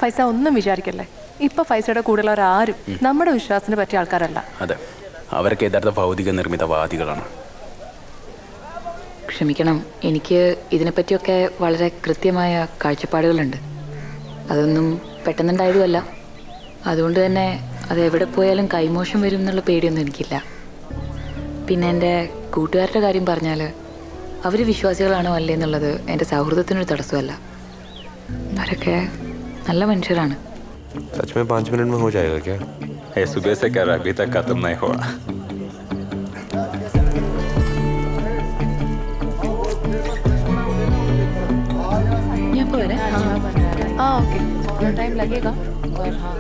പൈസ ഒന്നും വിചാരിക്കല്ലേ. ഇപ്പൊ പൈസയുടെ കൂടുതലുള്ളവരാരും നമ്മുടെ വിശ്വാസത്തിന് പറ്റിയ ആൾക്കാരല്ല. അതെ, അവരൊക്കെ യഥാർത്ഥ ഭൗതിക നിർമ്മിതവാദികളാണ്. ക്ഷമിക്കണം, എനിക്ക് ഇതിനെപ്പറ്റിയൊക്കെ വളരെ കൃത്യമായ കാഴ്ചപ്പാടുകളുണ്ട്. അതൊന്നും പെട്ടെന്നുണ്ടായതുമല്ല. അതുകൊണ്ട് തന്നെ അത് എവിടെ പോയാലും കൈമോശം വരും എന്നുള്ള പേടിയൊന്നും എനിക്കില്ല. പിന്നെ എൻ്റെ കൂട്ടുകാരുടെ കാര്യം പറഞ്ഞാൽ അവർ വിശ്വാസികളാണോ അല്ലേ എന്നുള്ളത് എൻ്റെ സൗഹൃദത്തിനൊരു തടസ്സമല്ല. അവരൊക്കെ നല്ല മനുഷ്യരാണ്. सच में 5 मिनट में हो जाएगा क्या? सुबह से कर अभी तक खत्म नहीं हुआ. ഞാൻ പോരെ. ओके टाइम लगेगा और हाँ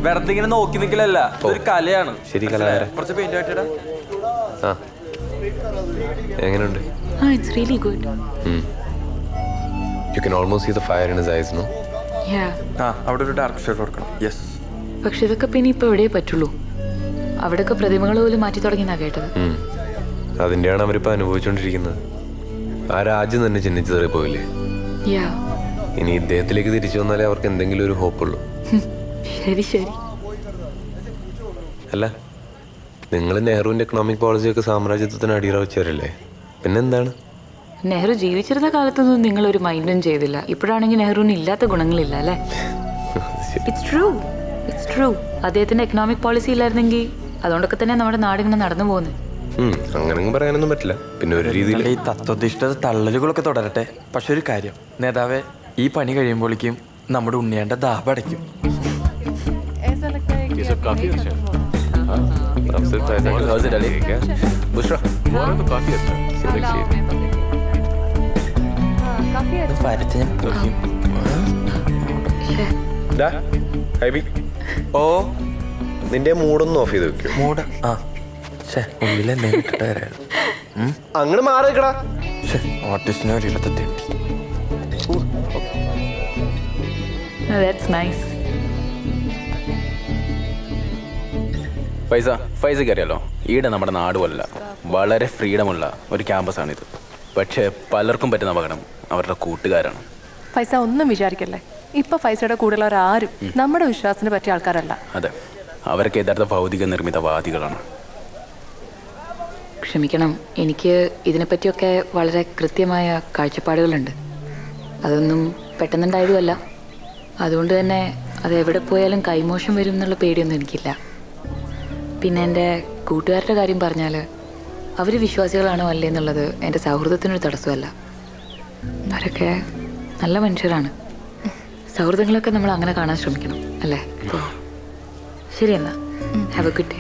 വെറുതെ ഇങ്ങനെ നോക്കി നിൽക്കലല്ല, ഒരു കലയാണ്. ശരി, കലാകാര. കുറച്ച് പെയിന്റ് ആയിട്ടാ. ആ, എങ്ങനെയുണ്ട്? It's really good. You can almost see the fire in his eyes, no? അവിടെ ഒരു ഡാർക്ക് ഷെയ്ഡ് കൊടുക്കണം. യെസ്. പക്ഷെ ഇതൊക്കെ പിന്നെ ഇപ്പോൾ എവിടെയേ പറ്റുള്ളൂ. അവിടെയൊക്കെ പ്രതിമകൾ പോലും മാറ്റി തുടങ്ങിയെന്നാണ് കേട്ടത്. അതിൻ്റെയാണ് അവരിപ്പോൾ അനുഭവിച്ചുകൊണ്ടിരിക്കുന്നത്. ആ രാജ്യം തന്നെ ചിഹ്നിച്ചതറി പോയില്ലേ. ഇനി ഇദ്ദേഹത്തിലേക്ക് തിരിച്ചു വന്നാലേ അവർക്ക് എന്തെങ്കിലും ഒരു ഹോപ്പുള്ളൂ. ശരി ശരി. അല്ല, നിങ്ങൾ നെഹ്റുവിൻ്റെ എക്കണോമിക് പോളിസിയൊക്കെ സാമ്രാജ്യത്വത്തിന് അടിയറവച്ചവരല്ലേ, പിന്നെന്താണ്? നെഹ്റു ജീവിച്ചിരുന്ന കാലത്തൊന്നും നിങ്ങളൊരു മൈൻഡും ചെയ്തില്ല. ഇപ്പോഴാണെങ്കിൽ നെഹ്റുവിന് ഇല്ലാത്ത ഗുണങ്ങളില്ല അല്ലേ? It's true. അദ്ദേഹത്തിന്റെ എക്കണോമിക് പോളിസി ഇല്ലായിരുന്നെങ്കിൽ അതുകൊണ്ടൊക്കെ തന്നെ നമ്മുടെ നാടിങ്ങനെ നടന്നു പോകുന്നത്. അങ്ങനെ പറയാനൊന്നും പറ്റില്ല. പിന്നെ ഒരു രീതിയിൽ ഈ തത്വധിഷ്ഠിത തള്ളലുകളൊക്കെ തുടരട്ടെ. പക്ഷെ ഒരു കാര്യം, നേതാവേ, ഈ പണി കഴിയുമ്പോഴേക്കും നമ്മുടെ ഉണ്ണിയാണ്ട ദാഹ അടയ്ക്കും. ऐसा लगता है कि काफी अच्छा है. अब सिर्फ ऐसा How's it, Ali? क्या? बुशरा, वो तो काफी अच्छा है. काफी अच्छा. വരച്ച് ഞാൻ തൊഴിക്കും. ഓ നിന്റെ മൂടൊന്നും ഓഫ് ചെയ്ത് വെക്കൂ. മൂട ഉള്ളിൽ എന്തെങ്കിലും ഇട്ടിട്ട് വരായിരുന്നു. അങ്ങനെ മാറി വെക്കടാ. ഓർട്ടിസ്റ്റിനെ ഒരു ഇടത്തെത്തി. That's nice. ഫൈസയ്ക്ക് അറിയാലോ, ഈടെ നമ്മുടെ നാടുമല്ല, വളരെ ഫ്രീഡമുള്ള ഒരു ക്യാമ്പസാണിത്. പക്ഷേ പലർക്കും പറ്റുന്ന അപകടം അവരുടെ കൂട്ടുകാരാണ്. പൈസ ഒന്നും വിചാരിക്കല്ലേ. ഇപ്പൊ പൈസയുടെ കൂടുതലുള്ളവരാരും നമ്മുടെ വിശ്വാസത്തിന് പറ്റിയ ആൾക്കാരല്ല. അതെ, അവരൊക്കെ യഥാർത്ഥ ഭൗതിക നിർമ്മിതവാദികളാണ്. ക്ഷമിക്കണം, എനിക്ക് ഇതിനെപ്പറ്റിയൊക്കെ വളരെ കൃത്യമായ കാഴ്ചപ്പാടുകളുണ്ട്. അതൊന്നും പെട്ടെന്നുണ്ടായതുമല്ല. അതുകൊണ്ട് തന്നെ അത് എവിടെ പോയാലും കൈമോശം വരും എന്നുള്ള പേടിയൊന്നും എനിക്കില്ല. പിന്നെ എൻ്റെ കൂട്ടുകാരുടെ കാര്യം പറഞ്ഞാൽ അവർ വിശ്വാസികളാണോ അല്ലേ എന്നുള്ളത് എൻ്റെ സൗഹൃദത്തിനൊരു തടസ്സമല്ല. അവരൊക്കെ നല്ല മനുഷ്യരാണ്. സൗഹൃദങ്ങളൊക്കെ നമ്മൾ അങ്ങനെ കാണാൻ ശ്രമിക്കണം അല്ലേ? ശരി, എന്നാൽ ഹാവ് എ ഗുഡ് ഡേ.